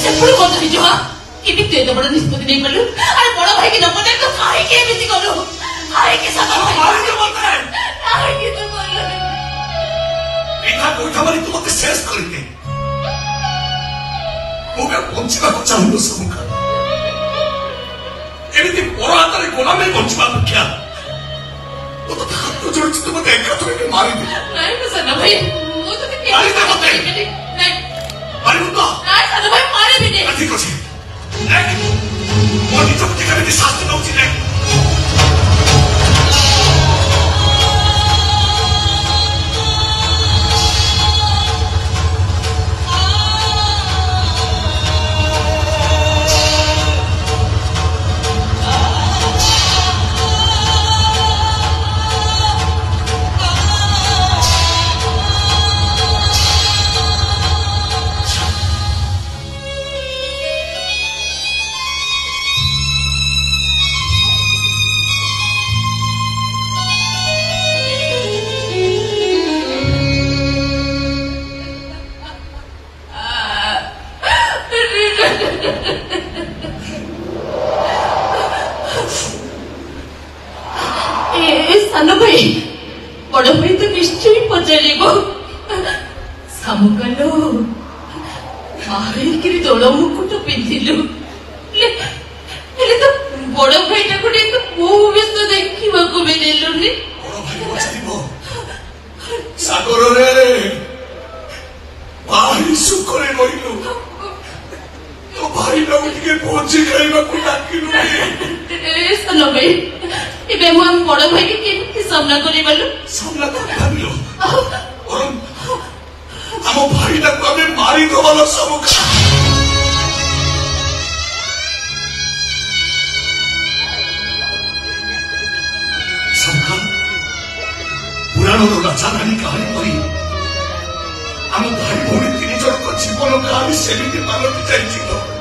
से पुणी कौन नहीं जो केमिति एते बड़ निष्पत्ति नहीं कलु अरे बड़ भाई के नंबर दे तो काहे के एमिति कलु काहे के सब मारी दे मते काहे के तो बोल एका कोठा मारी तू मते शेष कर दे मोगे पहुंचबा को चाहनु समुखा एमिति बड़ हातरे गोला में पहुंचबा क्या वो तो हाथ जोड़ के तुम देखा तो के मारी दे नहीं सना भाई वो तो के मारी दे मते नहीं मारी मुंडा नहीं सना भाई मारे भी नहीं ठीक अछि मोदी तो के कभी शास्त्र नौची नहीं सानो भाई बड़ भाई तो निश्चय पचारिबो सामुकालो बाहर दोड़ मुकुट पिंधिलु तो बड़ भाई टा कोटे तो बहु व्यस्त देखिबा को मिलेलुनी बड़ भाई पचारिबो सागर रे बाहरी सुखरे रहिलु तो भाई ना उठके पहुंची खाइबा को डाकिलु ए सानो भाई इबे हम बड़ भाई के केमिति सामना करि बालु सामना कर भाबिलो और हम भाई ना को हमें मारी दवालो सब सबका पुरानो राजा रानी कहानी परी हम भाई भौणी तीन जन को जीवन कहानी सेमिति मानती चाहिए